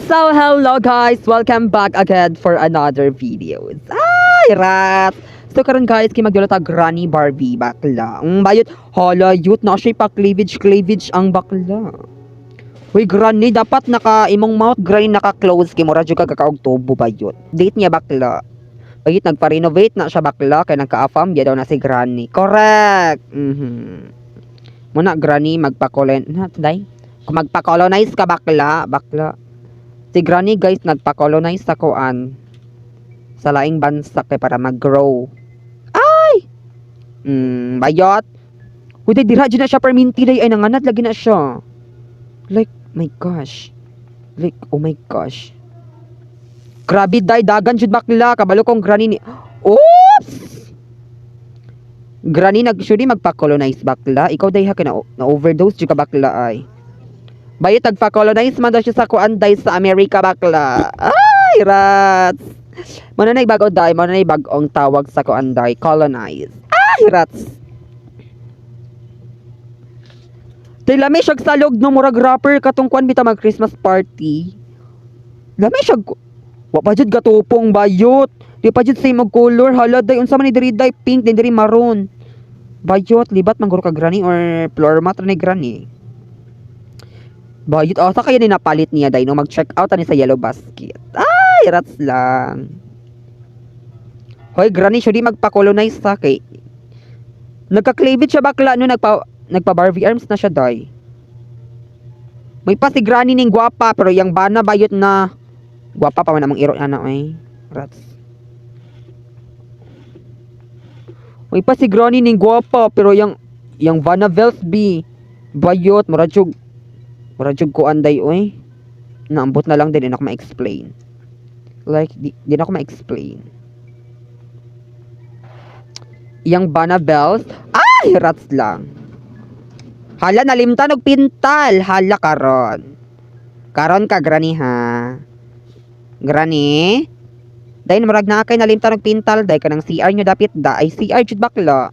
So, hello guys! Welcome back again for another video. Ay, rat! So, karon guys, kay magdula ta Granny Barbie bakla. Bayot, hala, yut na siya pa cleavage ang bakla. Uy, Granny, dapat imong mouth, Granny, naka-close kay mura jud ka kakaugtubo bayot. Date niya bakla. Bayot, nagpa-renovate na siya bakla, kay nagka-affam, diya daw na si Granny. Correct! Muna, Granny, magpa-colonize ka bakla. Si Granny guys nagpa-colonize sa kuan sa laing bansa kay para mag-grow. Ay! Bayot. Uy, dira dyan na siya perminti day ay nanganad lagi na siya. Like, my gosh. Like, oh my gosh. Grabe day, dagan jud bakla. Kabalo kong Granny ni... Oops! Granny nag-sure magpa-colonize bakla. Ikaw day ha ka na-overdose jud ka bakla ay. Bayot nagpa-colonize man daw siya sa kuanday sa Amerika bakla. Ay, rats. Muna na bago day, muna na bagong tawag sa kuanday, colonize. Ay, rats. Lami siya salog no murag rapper katong kuan bita mag Christmas party. Lami siya wa pa jud gatupong bayot. Di pa jud same og color, hala day unsa man ni diri day pink din diri maroon. Bayot libat man guro ka Granny or floor mat ni Granny. Bayot, asa kaya ni napalit niya day no mag-check out ani sa yellow basket. Ay, rats lang. Hoy, Granny, siya di magpa-colonize sa kay. Nagka-cleavage siya bakla no nagpa-Barbie arms na siya day. May pa si Granny ning gwapa pero yang bana bayot na gwapa pa man among iro ana ay. Rats. May pa si Granny ning gwapa pero yang Vanna Velsby bayot Murad ko anday oy. Naambot na lang din ako ma-explain. Like di na ako ma-explain. Yang Vanna Bells, ay rats lang. Hala nalimtan og pintal, hala karon. Karon ka Granny ha. Granny? Dahil murag na kay nalimtan og pintal, dahil ka ng CR nyo dapit da ay CR jud bakla.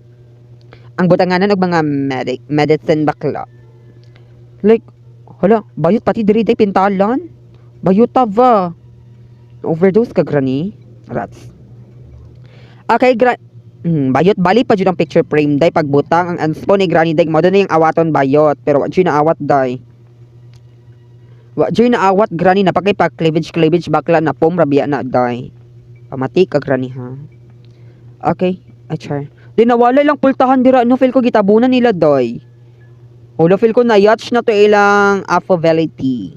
Ang butanganan og mga medicine bakla. Like hala, bayot pati diri day pintalan. Bayot ta ba? Overdose ka Granny? Rats. Okay, bayot bali pa jud ang picture frame day pagbutang ang anspo ni Granny day mo na yung awaton bayot pero wa jud na awat day. Wa jud na awat Granny napakay pa cleavage bakla na pom rabia na day. Pamati ka Granny ha. Okay, achar. Di nawala lang pultahan dira no feel ko gitabunan nila day. Ulo feel ko na yacht na to ilang affability.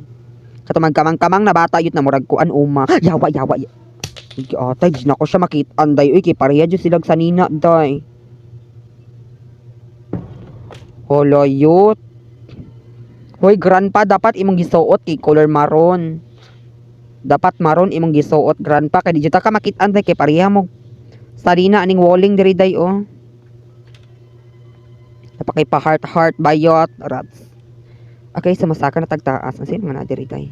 Kato magkamang-kamang na bata yun na murag kuan uma. Yawa. Atay, di na ko siya makitaan day. Uy, kay pareha dyan silag sanina day. Hala yut. Hoy, grandpa, dapat imong gisuot kay color maroon. Dapat maroon imong gisuot, grandpa. Kaya di dyan ka makitaan day kay pareha mo. Sanina aning walling diri day oh. Napakay pa heart bayot rats. Okay, sa masaka na tagtaas. Kasi mga na diri tay.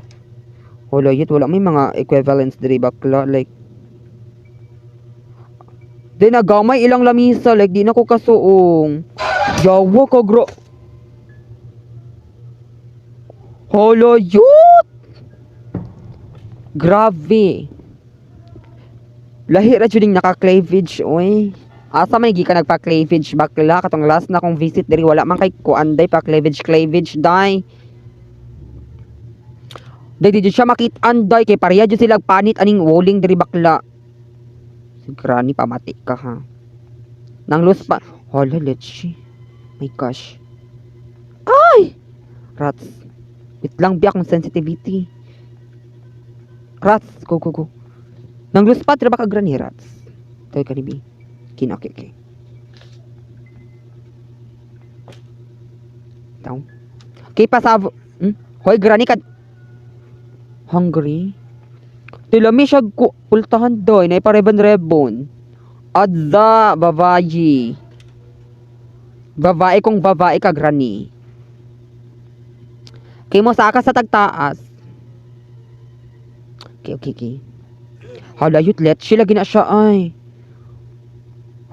Wala yun, wala may mga equivalents diri bakla like. Di nagamay ilang lamisa like di na ko kasuong. Yawa ka Hala yut. Grabe. Lahi ra jud ning naka-cleavage oy. Asa man ka nagpa-cleavage bakla katong last na kong visit diri wala man kay kuanday pa cleavage day. Di siya makitaan day kay pareha jud sila panit aning walling diri bakla. Si Granny pamati ka ha. Nang lose pa. Hala let's my gosh. Ay! Rats. Wait lang biyak ng sensitivity. Rats, go. Nang lose pa diri ba ka Granny rats. Toy kanibi. Okay. Taw. Okay, pasavo. Hoy, Granny ka. Hungry? Tilami siya pultahan doy. Na iparebon. Adza, babayi. Babae kong babae ka, Granny. Okay mo saka sa tagtaas. Okay. Halayot, let's sila gina siya ay.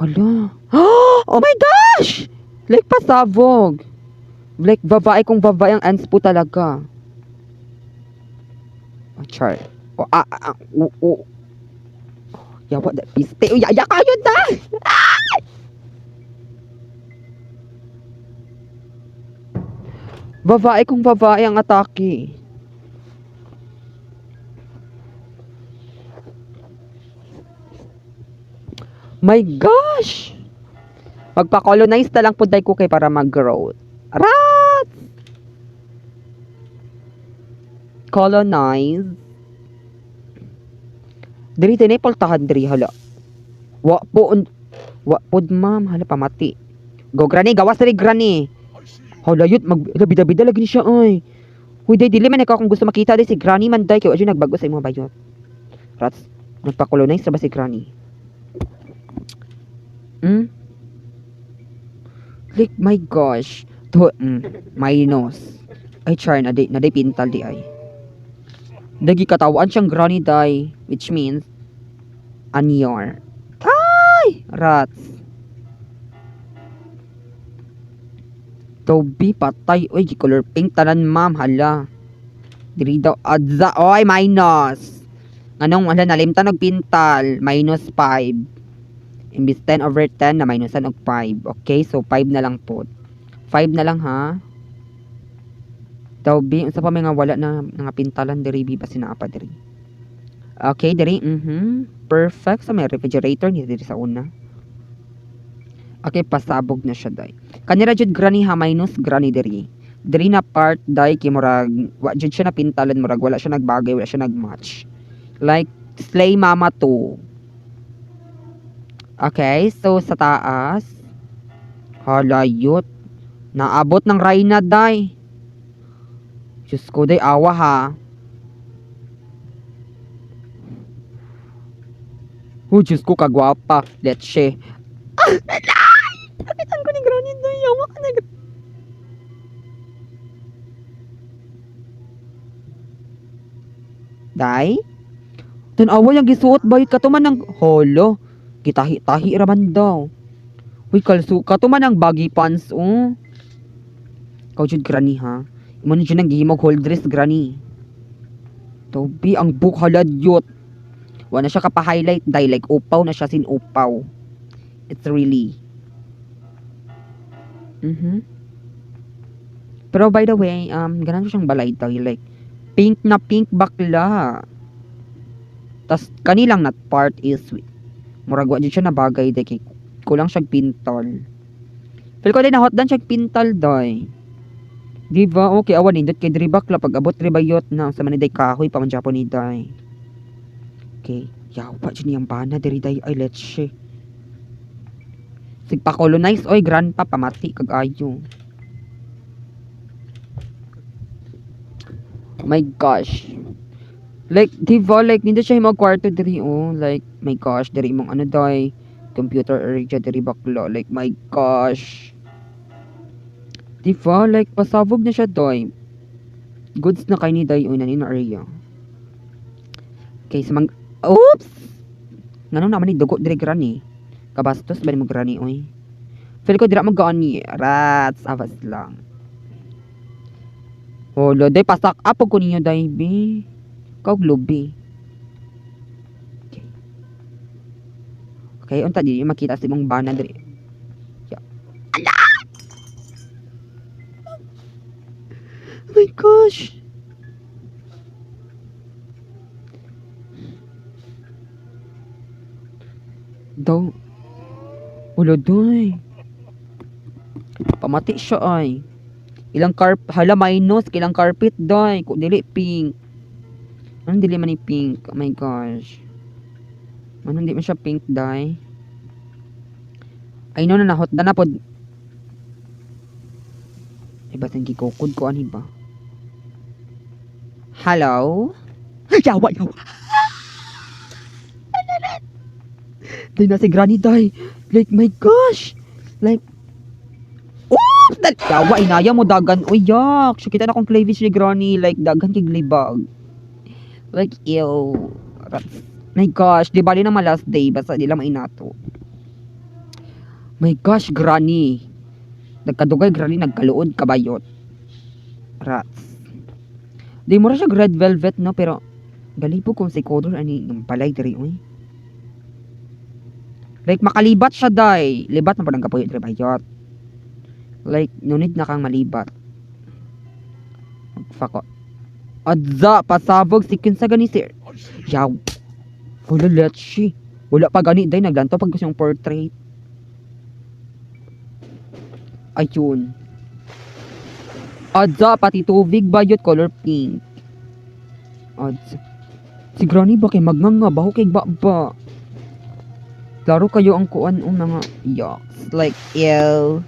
Wala. Oh my gosh! Like pasabog. Like babae kung babae ang ants po talaga. Char. Yawa da piste. Uy, yaya kayo da! Babae kung babae ang atake. My gosh! Magpa-colonize na lang po day ko kay para mag-growth. Rats! Colonize. Diri tinipol tahan diri hala. Wa po ma'am hala pamati. Go granny gawas diri granny. Hala yut bida-bida lagi ni siya ay. Huy day dili man ako kung gusto makita di si granny man day kay wa jud nagbago sa imong bayot. Rats, nagpa-colonize ra ba si granny? Like my gosh. Minus. Ay char na day pintal di ay. Dagi katawan siyang granny day, which means anyor. Ay! Rats. Toby patay. Uy, color pink tanan ma'am. Hala. Diri daw. Adza. Oy, minus. Anong hala nalimta nagpintal. Minus 5. Imbis 10/10 na minusan og 5. Okay, so 5 na lang po. 5 na lang ha. Toby, unsa pa may nga wala na nga pintalan diri bi basi naa pa diri. Okay, diri. Perfect sa may refrigerator ni diri sa una. Okay, pasabog na siya day. Kanira jud granny ha minus granny diri. Diri na part day kay murag wa jud siya na pintalan murag wala siya nagbagay, wala siya nagmatch. Like Slay Mama 2. Okay, so sa taas. Halayot. Naabot ng Reyna day. Diyos ko day awa ha. Oh, Diyos ko kagwapa. Let's she. Nakitan ko ni granny day. Awa ka na. Day? Tanawa yung gisuot ba? Katuman ng holo. Kitahi-tahi raman daw. Uy, kalso. Katuman ng baggy pants, oh. Kau jud granny, ha? Imo na dyan ang gihimog hold dress, granny. Toby, ang book haladyot. Wala na siya kapa-highlight, day. Like, upaw na siya sin upaw. It's really. Pero by the way, ganun siyang balay, day. Like, pink na pink bakla. Tas kanilang not part is murag wa jud siya na bagay day kay kulang siya pintal. Feel ko din na hot dan siya pintal day. Di ba? Okay, awan nindot kay diri bakla pag abot diri bayot na sa maniday kahoy pa man Japon ni day. Okay, yaw pa jud niyang bana diri day ay let's see. Sig pa colonize oy grandpa pamati kag ayo. Oh my gosh. Like, diba, like, hindi siya himag kwarto diri, oh. Like, my gosh, diri mong ano, day. Computer area diri bakla. Like, my gosh. Diba, like, pasabog na siya, day. Goods na kay ni day, unan in area. Okay, sa oops! Nanong naman ni dugo diri granny. Kabastos ba ni mo granny, oy. Feel ko dira mag-gani. Rats, awas lang. Oh, day, pasak up ko ninyo, day, be. Kau globe. Okay. Okay, unta di makita sa imong bana diri. Yeah. Ala! Oh my gosh. Daw. Wala doy. Pamati siya ay. Ilang hala minus, ilang carpet doy. Kung dili pink. Anong dili man ni pink? Oh my gosh. Anong di man siya pink, day? Ay, no, nahot na po. Ay, ba't ang gikukod ko? Ano ba? Hello? Yawa! Day na si granny, day. Like, my gosh! Like, oops! Yawa, inaya mo, dagan. Uy, yak! Kita na kong cleavage ni granny. Like, dagan kay glibag. Like, ew. My gosh, di ba rin naman last day, basta di lang mainato. My gosh, granny. Nagkadugay, granny, nagkaluod, kabayot. Rats. Di mo rin siya red velvet, no? Pero, Galipog kung si Kodor ani yung palay diri oy. Like makalibat siya day. Libat na parang kapuyo diri bayot. Like no need na kang malibat. Fuck. Adza pasabog si kinsa gani sir. Yaw. Wala let's she. Wala pa gani day naglanto pag gusto yung portrait. Ayun. Adza pati tubig bayot color pink. Adza. Si Granny ba kay magnganga baho kay baba. Klaro kayo ang kuan mga yucks. Like, ew.